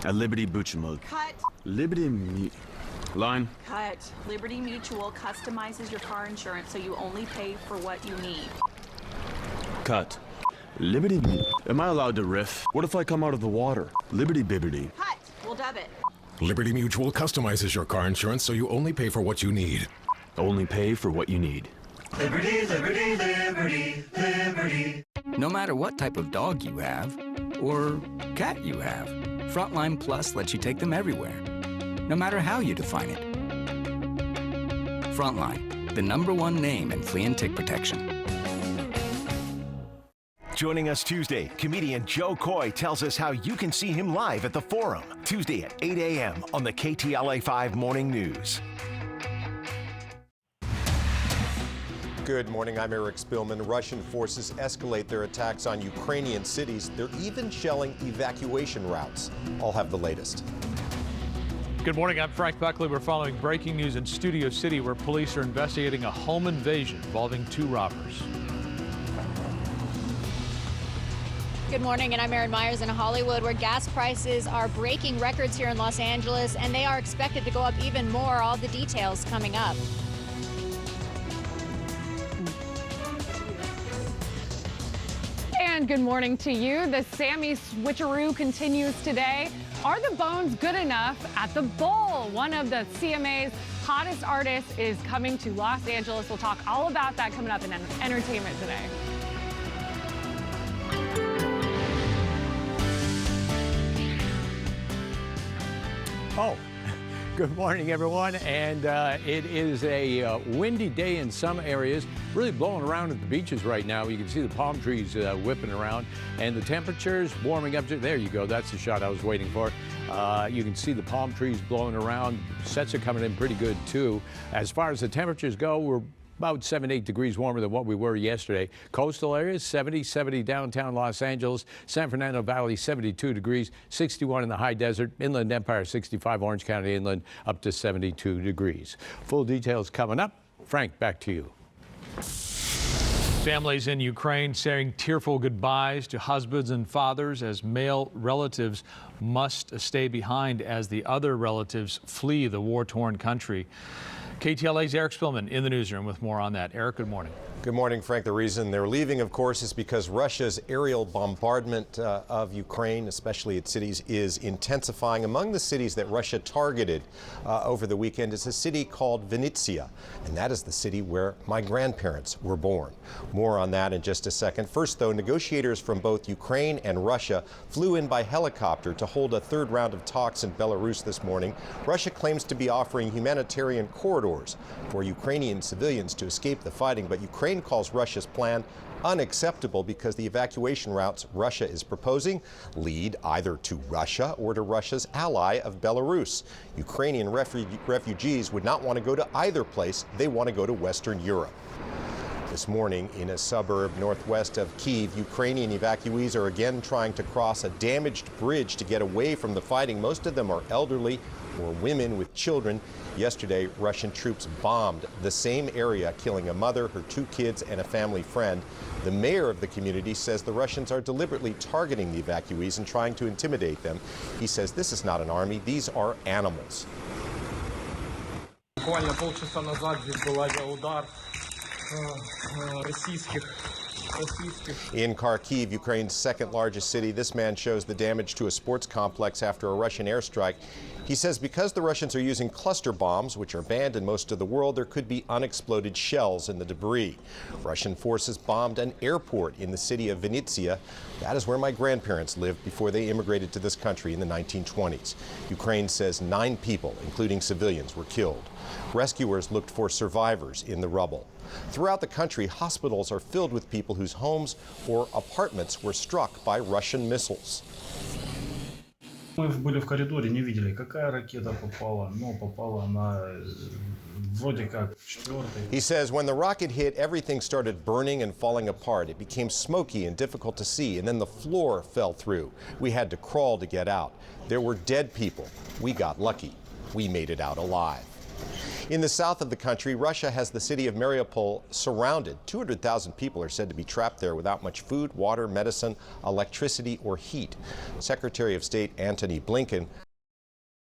A Liberty Mutual. Cut. Line. Cut. Liberty Mutual customizes your car insurance so you only pay for what you need. Cut. Liberty. Am I allowed to riff? What if I come out of the water? Liberty Bibbity. Cut. We'll dub it. Liberty Mutual customizes your car insurance so you only pay for what you need. Only pay for what you need. Liberty, liberty, liberty, liberty. No matter what type of dog you have, or cat you have, Frontline Plus lets you take them everywhere, no matter how you define it. Frontline, the #1 name in flea and tick protection. Joining us Tuesday, comedian Joe Coy tells us how you can see him live at the Forum, Tuesday at 8 a.m. on the KTLA 5 Morning News. Good morning, I'm Eric Spillman. Russian forces escalate their attacks on Ukrainian cities. They're even shelling evacuation routes. I'll have the latest. Good morning, I'm Frank Buckley. We're following breaking news in Studio City where police are investigating a home invasion involving 2 robbers. Good morning, and I'm Erin Myers in Hollywood, where gas prices are breaking records here in Los Angeles, and they are expected to go up even more. All the details coming up. And good morning to you. The Sammy switcheroo continues today. Are the Bones good enough at the Bowl? One of the CMA's hottest artists is coming to Los Angeles. We'll talk all about that coming up in entertainment today. Oh, good morning, everyone. And it is a windy day in some areas, really blowing around at the beaches right now. You can see the palm trees whipping around, and the temperatures warming up. There you go. That's the shot I was waiting for. You can see the palm trees blowing around. Sets are coming in pretty good, too. As far as the temperatures go, we're about 7 to 8 degrees warmer than what we were yesterday. Coastal areas, 70 downtown Los Angeles, San Fernando Valley, 72 degrees, 61 in the high desert, Inland Empire, 65, Orange County Inland, up to 72 degrees. Full details coming up. Frank, back to you. Families in Ukraine saying tearful goodbyes to husbands and fathers as male relatives must stay behind as the other relatives flee the war-torn country. KTLA's Eric Spillman in the newsroom with more on that. Eric, good morning. Good morning, Frank. The reason they're leaving, of course, is because Russia's aerial bombardment of Ukraine, especially its cities, is intensifying. Among the cities that Russia targeted over the weekend is a city called Vinnytsia, and that is the city where my grandparents were born. More on that in just a second. First, though, negotiators from both Ukraine and Russia flew in by helicopter to hold a third round of talks in Belarus this morning. Russia claims to be offering humanitarian corridors for Ukrainian civilians to escape the fighting, but Ukraine calls Russia's plan unacceptable because the evacuation routes Russia is proposing lead either to Russia or to Russia's ally of Belarus. Ukrainian refugees would not want to go to either place. They want to go to Western Europe. This morning, in a suburb northwest of Kyiv, Ukrainian evacuees are again trying to cross a damaged bridge to get away from the fighting. Most of them are elderly or women with children. Yesterday, Russian troops bombed the same area, killing a mother, her 2 kids, and a family friend. The mayor of the community says the Russians are deliberately targeting the evacuees and trying to intimidate them. He says this is not an army, these are animals. In Kharkiv, Ukraine's second largest city, this man shows the damage to a sports complex after a Russian airstrike. He says because the Russians are using cluster bombs, which are banned in most of the world, there could be unexploded shells in the debris. Russian forces bombed an airport in the city of Vinnytsia. That is where my grandparents lived before they immigrated to this country in the 1920s. Ukraine says 9 people, including civilians, were killed. Rescuers looked for survivors in the rubble. Throughout the country, hospitals are filled with people whose homes or apartments were struck by Russian missiles. Мы были в коридоре, не видели, какая ракета попала, но попала на вроде как четвертый. He says when the rocket hit, everything started burning and falling apart. It became smoky and difficult to see, and then the floor fell through. We had to crawl to get out. There were dead people. We got lucky. We made it out alive. In the south of the country, Russia has the city of Mariupol surrounded. 200,000 people are said to be trapped there without much food, water, medicine, electricity, or heat. Secretary of State Antony Blinken